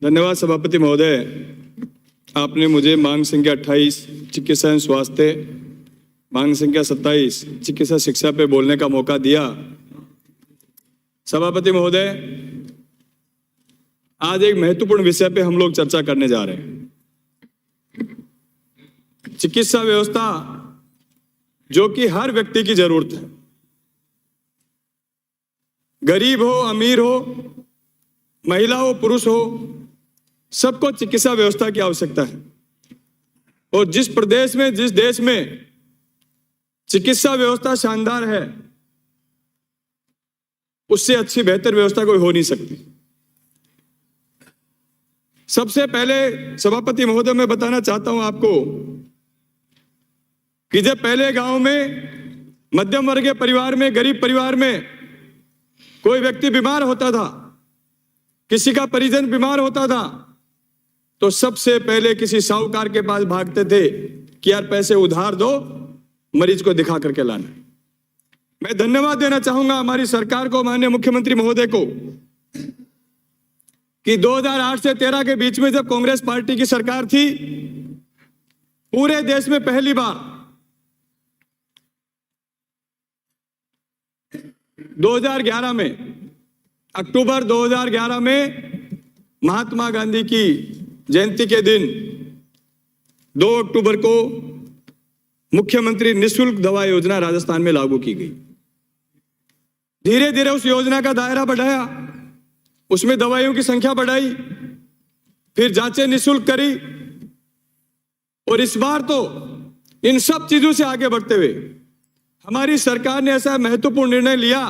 धन्यवाद सभापति महोदय। आपने मुझे मांग संख्या 28 चिकित्सा एवं स्वास्थ्य, मांग संख्या 27 चिकित्सा शिक्षा पे बोलने का मौका दिया। सभापति महोदय, आज एक महत्वपूर्ण विषय पे हम लोग चर्चा करने जा रहे हैं। चिकित्सा व्यवस्था जो कि हर व्यक्ति की जरूरत है, गरीब हो, अमीर हो, महिला हो, पुरुष हो, सबको चिकित्सा व्यवस्था की आवश्यकता है। और जिस प्रदेश में, जिस देश में चिकित्सा व्यवस्था शानदार है, उससे अच्छी बेहतर व्यवस्था कोई हो नहीं सकती। सबसे पहले सभापति महोदय, मैं बताना चाहता हूं आपको कि जब पहले गांव में, मध्यम वर्गीय परिवार में, गरीब परिवार में कोई व्यक्ति बीमार होता था, किसी का परिजन बीमार होता था, तो सबसे पहले किसी साहूकार के पास भागते थे कि यार पैसे उधार दो, मरीज को दिखा करके लाना। मैं धन्यवाद देना चाहूंगा हमारी सरकार को, माननीय मुख्यमंत्री महोदय को, कि 2008 से 13 के बीच में जब कांग्रेस पार्टी की सरकार थी, पूरे देश में पहली बार 2011 में, अक्टूबर 2011 में महात्मा गांधी की जयंती के दिन 2 अक्टूबर को मुख्यमंत्री निःशुल्क दवा योजना राजस्थान में लागू की गई। धीरे धीरे उस योजना का दायरा बढ़ाया, उसमें दवाइयों की संख्या बढ़ाई, फिर जांचें निःशुल्क करी, और इस बार तो इन सब चीजों से आगे बढ़ते हुए हमारी सरकार ने ऐसा महत्वपूर्ण निर्णय लिया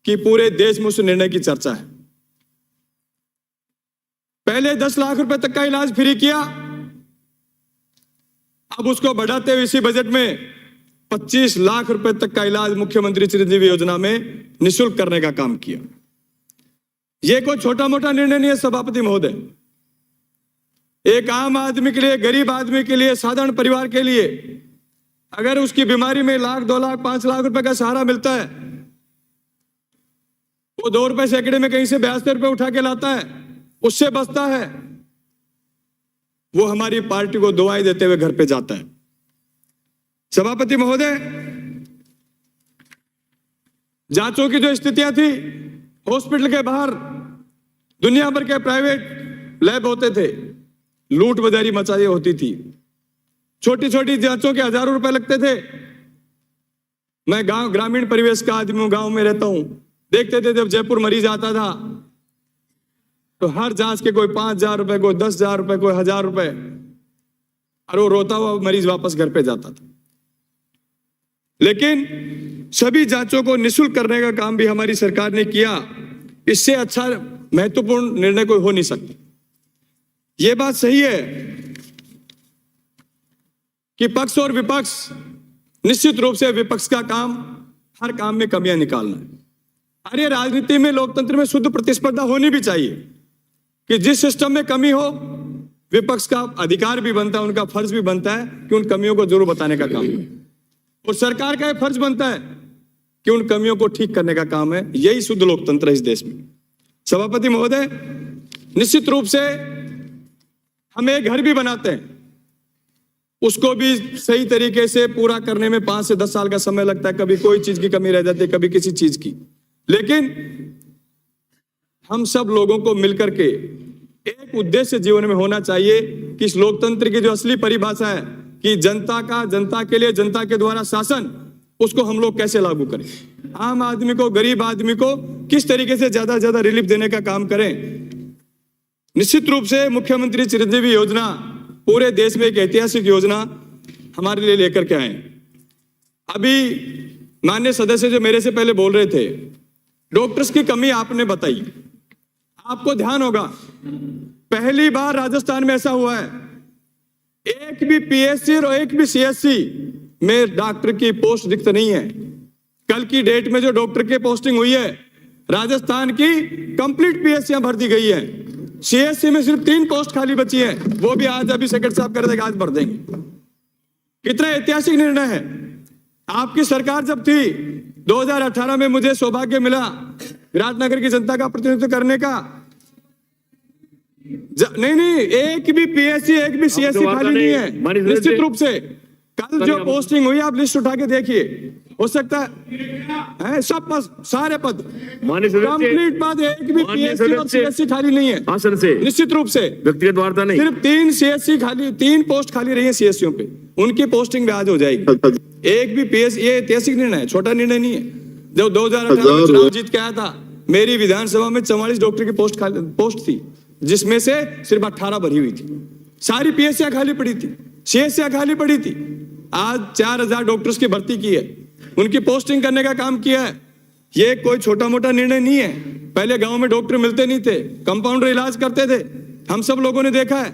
कि पूरे देश में उस निर्णय की चर्चा है। पहले 10 लाख रुपए तक का इलाज फ्री किया, अब उसको बढ़ाते हुए इसी बजट में 25 लाख रुपए तक का इलाज मुख्यमंत्री चिरंजीवी योजना में निःशुल्क करने का काम किया। यह कोई छोटा मोटा निर्णय नहीं है सभापति महोदय। एक आम आदमी के लिए, गरीब आदमी के लिए, साधारण परिवार के लिए अगर उसकी बीमारी में 1 लाख, 2 लाख, 5 लाख रुपए का सहारा मिलता है, वो 2 रुपए सैकड़े में कहीं से 82 रुपए उठा के लाता है, उससे बचता है, वो हमारी पार्टी को दुआएं देते हुए घर पे जाता है। सभापति महोदय, जांचों की जो स्थितियां थी, हॉस्पिटल के बाहर दुनिया भर के प्राइवेट लैब होते थे, लूट बाजारी मचाई होती थी, छोटी छोटी जांचों के हजारों रुपए लगते थे। मैं ग्रामीण परिवेश का आदमी हूं, गांव में रहता हूं, देखते थे जब जयपुर मरीज आता था तो हर जांच के कोई 5,000 रुपए, कोई 10,000 रुपए, कोई 1,000 रुपए, और वो रोता हुआ मरीज वापस घर पे जाता था। लेकिन सभी जांचों को निःशुल्क करने का काम भी हमारी सरकार ने किया। इससे अच्छा महत्वपूर्ण निर्णय कोई हो नहीं सकता। ये बात सही है कि पक्ष और विपक्ष, निश्चित रूप से विपक्ष का काम हर काम में कमियां निकालना है। अरे राजनीति में, लोकतंत्र में शुद्ध प्रतिस्पर्धा होनी भी चाहिए कि जिस सिस्टम में कमी हो, विपक्ष का अधिकार भी बनता है, उनका फर्ज भी बनता है कि उन कमियों को जरूर बताने का काम है, और सरकार का यह फर्ज बनता है कि उन कमियों को ठीक करने का काम है। यही शुद्ध लोकतंत्र है इस देश में। सभापति महोदय, निश्चित रूप से हम एक घर भी बनाते हैं, उसको भी सही तरीके से पूरा करने में 5 से 10 साल का समय लगता है। कभी कोई चीज की कमी रह जाती है, कभी किसी चीज की। लेकिन हम सब लोगों को मिलकर के एक उद्देश्य जीवन में होना चाहिए कि इस लोकतंत्र की जो असली परिभाषा है कि जनता का, जनता के लिए, जनता के द्वारा शासन, उसको हम लोग कैसे लागू करें, आम आदमी को, गरीब आदमी को किस तरीके से ज्यादा से ज्यादा रिलीफ देने का काम करें। निश्चित रूप से मुख्यमंत्री चिरंजीवी योजना पूरे देश में एक ऐतिहासिक योजना हमारे लिए लेकर के आए। अभी माननीय सदस्य जो मेरे से पहले बोल रहे थे, डॉक्टर्स की कमी आपने बताई। आपको ध्यान होगा, पहली बार राजस्थान में ऐसा हुआ है, एक भी पीएससी और एक भी सीएससी में डॉक्टर की पोस्ट रिक्त नहीं है। कल की डेट में जो डॉक्टर की पोस्टिंग हुई है, राजस्थान की कंप्लीट पीएससीयां भर दी गई है। सीएससी में सिर्फ 3 पोस्ट खाली बची है, वो भी आज अभी सेक्रेटरी साहब कर देंगे, आज भर देंगे। कितना ऐतिहासिक निर्णय है। आपकी सरकार जब थी 2018 में, मुझे सौभाग्य मिला विराटनगर की जनता का प्रतिनिधित्व करने का। नहीं, एक भी पीएससी एक भी सीएससी खाली नहीं है निश्चित रूप से। कल जो पोस्टिंग हुई आप लिस्ट उठा के देखिए, हो सकता है सब सारे पद कंप्लीट पद, एक भी पीएससी और सीएससी खाली नहीं है आसन से, निश्चित रूप से व्यक्तिगत वार्ता नहीं। सिर्फ 3 सीएससी खाली, 3 पोस्ट खाली रही है सीएससीओ पे, उनकी पोस्टिंग भी आज हो जाएगी। एक भी पीएससी, ये ऐतिहासिक निर्णय है, छोटा निर्णय नहीं है। जब 2018 में चुनाव जीत के आया था, मेरी विधानसभा में 44 डॉक्टर की पोस्ट थी, जिसमें से सिर्फ 18 भरी हुई थी। सारी पीएससी खाली पड़ी थी, सीएससी खाली पड़ी थी। आज 4000 डॉक्टर्स की भर्ती की है, उनकी पोस्टिंग करने का काम किया है। ये कोई छोटा मोटा निर्णय नहीं है। पहले गांव में डॉक्टर मिलते नहीं थे, कंपाउंडर इलाज करते थे, हम सब लोगों ने देखा है।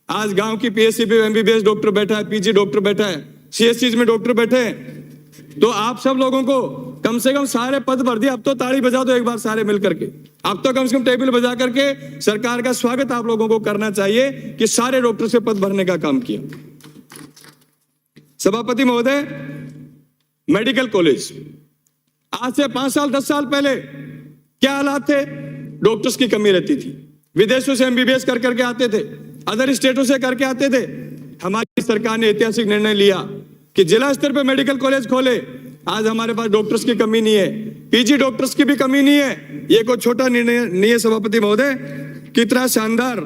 आज गांव की पीएससी पे एमबीबीएस डॉक्टर बैठा है, पीजी डॉक्टर बैठा है, सीएससी में डॉक्टर बैठे हैं। तो आप सब लोगों को कम से कम सारे पद भर दिए। अब तो ताली बजा दो एक बार सारे मिल करके, अब तो कम से कम टेबल बजा करके सरकार का स्वागत आप लोगों को करना चाहिए कि सारे डॉक्टर से पद भरने का काम किया। सभापति महोदय, मेडिकल कॉलेज आज से 5 साल 10 साल पहले क्या हालात थे? डॉक्टर्स की कमी रहती थी, विदेशों से एमबीबीएस कर करके आते थे, अदर स्टेटों से करके आते थे। हमारी सरकार ने ऐतिहासिक निर्णय लिया कि जिला स्तर पे मेडिकल कॉलेज खोले। आज हमारे पास डॉक्टर्स की कमी नहीं है, पीजी डॉक्टर्स की भी कमी नहीं है। ये कोई छोटा निर्णय नहीं है सभापति महोदय, कितना शानदार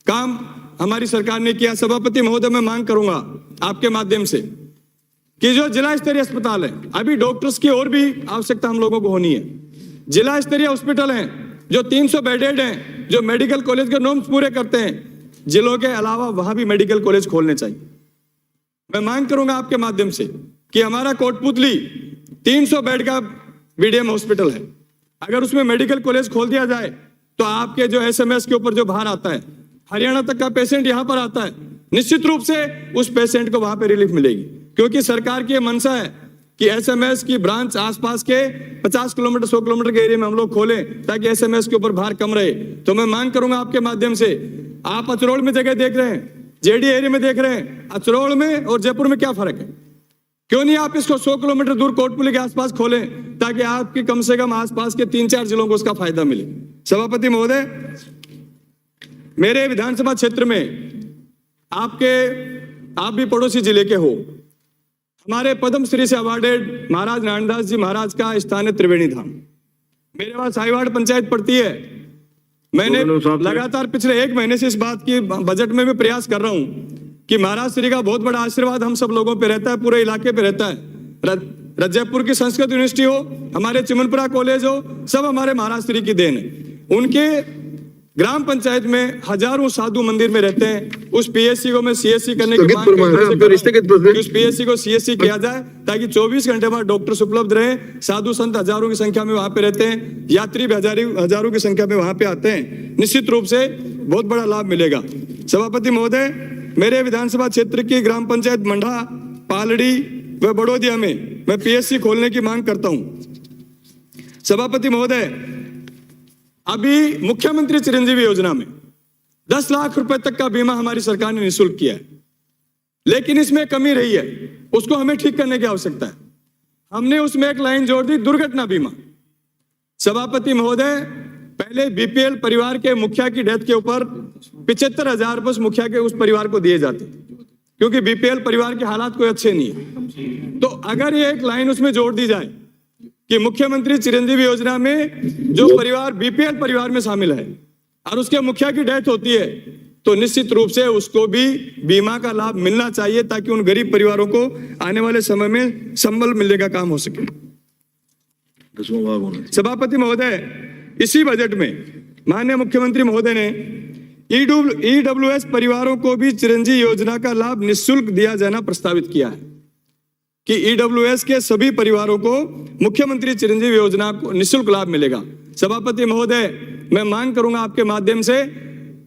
काम हमारी सरकार ने किया। सभापति महोदय, मैं मांग करूंगा आपके माध्यम से कि जो जिला स्तरीय अस्पताल है, अभी डॉक्टर्स की और भी आवश्यकता हम लोगों को होनी है। जिला स्तरीय हॉस्पिटल हैं जो 300 बेडेड हैं, जो मेडिकल कॉलेज के नॉर्म्स पूरे करते हैं, जिलों के अलावा वहां भी मेडिकल कॉलेज खोलने चाहिए। मैं मांग करूंगा आपके माध्यम से कि हमारा कोटपुतली 300 बेड का बीडीएम हॉस्पिटल है, अगर उसमें मेडिकल कॉलेज खोल दिया जाए तो आपके जो एसएमएस के ऊपर जो भार आता है, हरियाणा तक का पेशेंट यहां पर आता है, निश्चित रूप से उस पेशेंट को वहां पे रिलीफ मिलेगी। क्योंकि सरकार की मनसा है कि एसएमएस की ब्रांच आसपास के 50 किलोमीटर 100 किलोमीटर के एरिया में हम लोग खोलें ताकि एसएमएस के ऊपर भार कम रहे। तो मैं मांग करूंगा आपके माध्यम से, आप अचरोल में जगह देख रहे हैं, जेडी एरिया में देख रहे हैं, अचरोल में और जयपुर में क्या फर्क है? क्यों नहीं आप इसको 100 किलोमीटर दूर कोटपुली के आसपास खोलें ताकि आपके कम से कम आसपास के 3-4 जिलों को उसका फायदा मिले। सभापति महोदय, मेरे विधानसभा क्षेत्र में आप भी पड़ोसी जिले के हो, हमारे पद्मश्री से अवार्डेड महाराज नारायणदास जी महाराज का स्थान है त्रिवेणी धाम। मेरे पास साहिवाड़ पंचायत पड़ती है। मैंने लगातार पिछले 1 महीने से इस बात की बजट में भी प्रयास कर रहा हूं कि महाराज श्री का बहुत बड़ा आशीर्वाद हम सब लोगों पे रहता है, पूरे इलाके पे रहता है। जयपुर की संस्कृत यूनिवर्सिटी हो, हमारे चिमनपुरा कॉलेज हो, सब हमारे महाराज श्री की देन है। उनके ग्राम पंचायत में हजारों साधु मंदिर में रहते हैं। उस पीएससी को मैं सीएससी करने की मांग उस पीएससी को सीएससी किया जाए ताकि 24 घंटे बाद डॉक्टर्स उपलब्ध रहे। साधु संत हजारों की संख्या में वहां पे रहते हैं, यात्री भी हजारों की संख्या में वहां पे आते हैं। निश्चित रूप से बहुत बड़ा लाभ मिलेगा। सभापति महोदय, मेरे विधानसभा क्षेत्र की ग्राम पंचायत मंडा, पालड़ी व बड़ोदिया में मैं पीएससी खोलने की मांग करता हूं। सभापति महोदय, अभी मुख्यमंत्री चिरंजीवी योजना में 10 लाख रुपए तक का बीमा हमारी सरकार ने निःशुल्क किया है, लेकिन इसमें कमी रही है, उसको हमें ठीक करने की आवश्यकता है। हमने उसमें एक लाइन जोड़ दी, दुर्घटना बीमा। सभापति महोदय, पहले बीपीएल परिवार के मुखिया की डेथ के ऊपर 75,000 रुपए उस मुखिया के उस परिवार को दिए जाते थे, क्योंकि बीपीएल परिवार के हालात कोई अच्छे नहीं है। तो अगर ये एक लाइन उसमें जोड़ दी जाए कि मुख्यमंत्री चिरंजीवी योजना में जो परिवार बीपीएल परिवार में शामिल है और उसके मुखिया की डेथ होती है, तो निश्चित रूप से उसको भी बीमा का लाभ मिलना चाहिए ताकि उन गरीब परिवारों को आने वाले समय में संबल मिलने का काम हो सके। सभापति महोदय, इसी बजट में माननीय मुख्यमंत्री महोदय ने ईडब्ल्यूएस परिवारों को भी चिरंजीवी योजना का लाभ निःशुल्क दिया जाना प्रस्तावित किया है कि ईडब्ल्यूएस के सभी परिवारों को मुख्यमंत्री चिरंजीवी योजना को निःशुल्क लाभ मिलेगा। सभापति महोदय, मैं मांग करूंगा आपके माध्यम से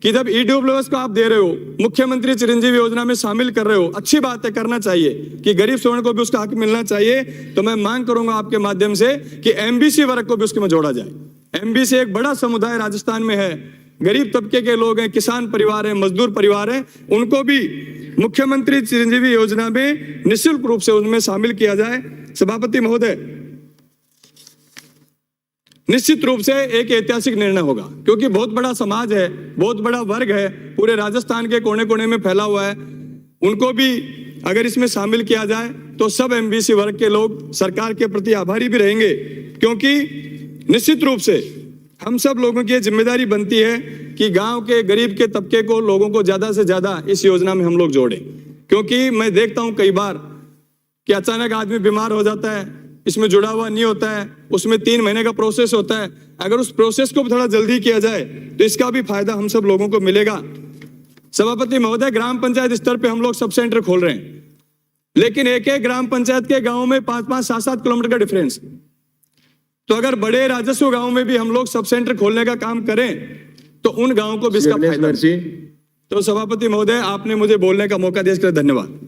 कि जब ईडब्ल्यूएस को आप दे रहे हो, मुख्यमंत्री चिरंजीवी योजना में शामिल कर रहे हो, अच्छी बात है, करना चाहिए कि गरीब श्रवण को भी उसका हक मिलना चाहिए। तो मैं मांग करूंगा आपके माध्यम से कि एमबीसी वर्ग को भी उसके में जोड़ा जाए। एमबीसी एक बड़ा समुदाय राजस्थान में है, गरीब तबके के लोग हैं, किसान परिवार हैं, मजदूर परिवार हैं, उनको भी मुख्यमंत्री चिरंजीवी योजना में निःशुल्क रूप से उनमें शामिल किया जाए। सभापति महोदय, निश्चित रूप से एक ऐतिहासिक निर्णय होगा, क्योंकि बहुत बड़ा समाज है, बहुत बड़ा वर्ग है, पूरे राजस्थान के कोने कोने में फैला हुआ है। उनको भी अगर इसमें शामिल किया जाए तो सब एमबीसी वर्ग के लोग सरकार के प्रति आभारी भी रहेंगे, क्योंकि निश्चित रूप से हम सब लोगों की जिम्मेदारी बनती है कि गांव के गरीब के तबके को, लोगों को ज्यादा से ज्यादा इस योजना में हम लोग जोड़ें। क्योंकि मैं देखता हूं कई बार कि अचानक आदमी बीमार हो जाता है, इसमें जुड़ा हुआ नहीं होता है, उसमें 3 महीने का प्रोसेस होता है। अगर उस प्रोसेस को थोड़ा जल्दी किया जाए तो इसका भी फायदा हम सब लोगों को मिलेगा। सभापति महोदय, ग्राम पंचायत स्तर पे हम लोग सब सेंटर खोल रहे हैं, लेकिन एक एक ग्राम पंचायत के गांव में 5-5, 7-7 किलोमीटर का डिफरेंस। तो अगर बड़े राजस्व गांव में भी हम लोग सब सेंटर खोलने का काम करें तो उन गांवों को भी इसका फायदा। तो सभापति महोदय, आपने मुझे बोलने का मौका दिया, इसके लिए धन्यवाद।